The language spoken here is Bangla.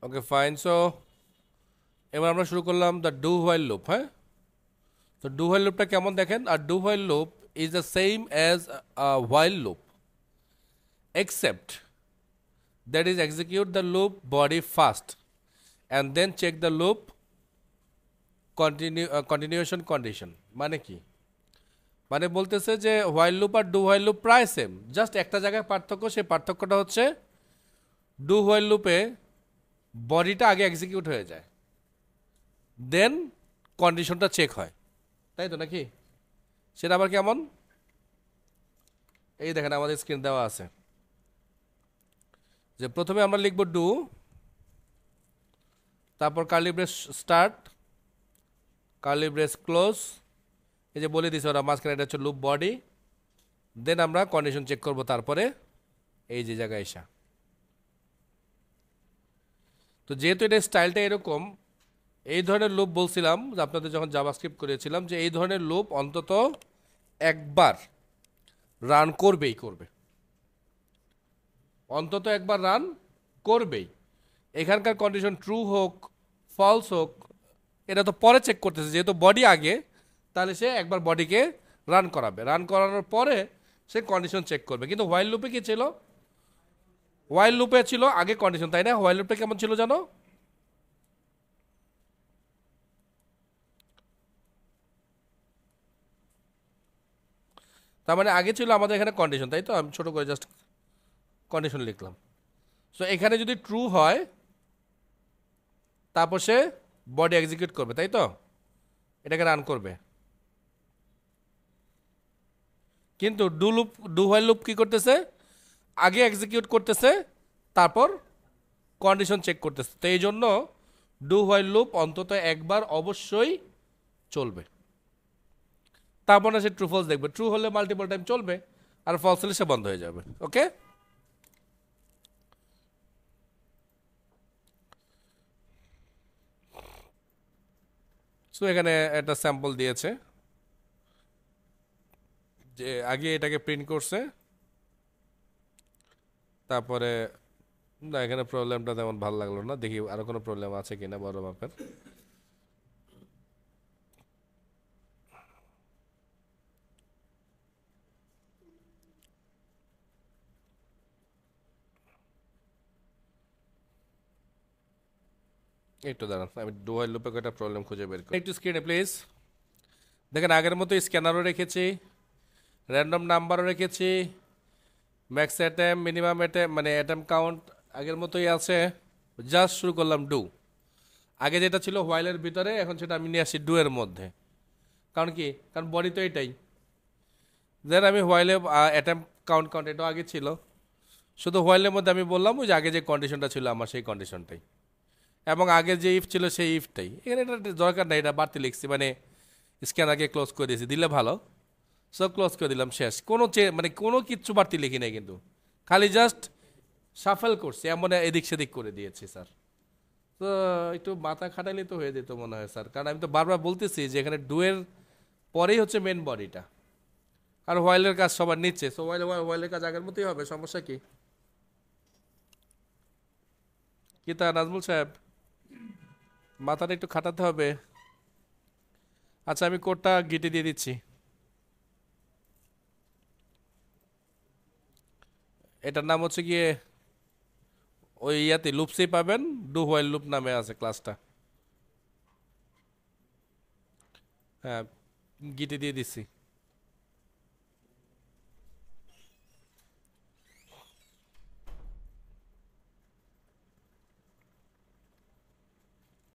Okay fine. সো এবার আমরা শুরু করলাম দ্য ডু হোয়াইল লুপ। হ্যাঁ, তো ডু হোয়াইল লুপটা কেমন দেখেন। আর do while loop is the same as while loop except that is execute the loop body first and then check the loop continuation condition। মানে কি, মানে বলতেছে যে হোয়াইল লুপ আর ডু হোয়াইল লুপ প্রায় সেম, জাস্ট একটা জায়গায় পার্থক্য। সেই পার্থক্যটা হচ্ছে ডু হোয়াইল লুপে বডিটা আগে এক্সিকিউট হয়ে যায়, দেন কন্ডিশনটা চেক হয়, তাই তো নাকি? সেটা আবার কেমন, এই দেখেন আমাদের স্ক্রিন দেওয়া আছে যে প্রথমে আমরা লিখব ডু, তারপর curly brace start, curly brace close, এই যে বলে দিছে ওরা মাঝখানে এটা হচ্ছে লুপ বডি, দেন আমরা কন্ডিশন চেক করব তারপরে এই যে জায়গায় এসা। তো যেহেতু এটা স্টাইলটা এরকম, এই ধরনের লুপ বলছিলাম যে আপনাদের যখন জাভাস্ক্রিপ্ট করেছিলাম যে এই ধরনের লুপ অন্তত একবার রান করবেই করবে, অন্তত একবার রান করবেই। এখানকার কন্ডিশন ট্রু হোক ফলস হোক এটা তো পরে চেক করতেছে, যেহেতু বডি আগে, তাহলে সে একবার বডিকে রান করাবে, রান করানোর পরে সে কন্ডিশন চেক করবে। কিন্তু হোয়াইল লুপে কি ছিল, হোয়াইল লুপে ছিল আগে কন্ডিশন, তাই না? হোয়াইল লুপটা কেমন ছিল জানো? তার মানে আগে ছিল আমাদের এখানে কন্ডিশন, তাই তো? আমি ছোট করে জাস্ট কন্ডিশন লিখলাম। সো এখানে যদি ট্রু হয় তারপর সে বডি এক্সিকিউট করবে, তাই তো? এটাকে রান করবে। কিন্তু ডু হোয়াইল লুপ কি করতেছে, আগে এক্সিকিউট করতেছে তারপর কন্ডিশন চেক করতেছে। তো এই জন্য ডু হোয়াইল লুপ অন্তত একবার অবশ্যই চলবে, তারপর না সে ট্রু ফলস দেখবে। ট্রু হলে মাল্টিপল টাইম চলবে, আর ফলস হলে সে বন্ধ হয়ে যাবে। ওকে, সো এখানে একটা স্যাম্পল দিয়েছে যে আগে এটাকে প্রিন্ট করছে, তারপরে না এখানে প্রবলেমটা তেমন ভালো লাগলো না, দেখি আরো কোনো প্রবলেম আছে কিনা বড় মাপের। একটু দাঁড়ান, আমি ডুয়াল লুপে একটা প্রবলেম খুঁজে বের করি। একটু স্ক্রিনে প্লিজ দেখেন, আগের মতো স্ক্যানারও রেখেছি, র্যান্ডম নাম্বারও রেখেছি, ম্যাক্স অ্যাটেম মিনিমাম অ্যাটেম মানে অ্যাটেম কাউন্ট আগের মতোই আছে। জাস্ট শুরু করলাম ডু। আগে যেটা ছিল হোয়াইলের ভিতরে, এখন সেটা আমি নিয়ে আসি ডু এর মধ্যে। কারণ কি, কারণ বডি তো এটাই। দেন আমি হোয়াইলে অ্যাটেম কাউন্ট এটাও আগে ছিল, শুধু হোয়াইলের মধ্যে আমি বললাম ওই যে আগে যে কন্ডিশনটা ছিল আমার সেই কন্ডিশনটাই, এবং আগে যে ইফ ছিল সেই ইফটাই। এখানে এটা দরকার নাই, এটা বাড়তি লিখছি, মানে স্ক্যানারকে ক্লোজ করে দিয়েছি, দিলে ভালো। সব ক্লোজ করে দিলাম, শেষ। কোনো মানে কোনো কিচ্ছু বাড়তি লিখি নাই, কিন্তু খালি জাস্ট সাফেল করছি, এমন এদিক সেদিক করে দিয়েছি স্যার। তো একটু মাথা খাটাইলে তো হয়ে যেত মনে হয় স্যার, কারণ আমি তো বারবার বলতেছি যে এখানে ডুয়ের পরেই হচ্ছে মেন বডিটা, আর হোয়াইলের কাজ সবার নিচ্ছে। সো হোয়াইলের কাজ আগের মতোই হবে, সমস্যা কি? কি তা নাজমুল সাহেব, মাথাটা একটু খাটাতে হবে। আচ্ছা, আমি কোডটা গিটে দিয়ে দিচ্ছি। এটার নাম হচ্ছে গিয়ে ওই ইয়াতে লুপসেই পাবেন, ডু হোয়াইল লুপ নামে আছে ক্লাসটা। হ্যাঁ, গিটে দিয়ে দিচ্ছি।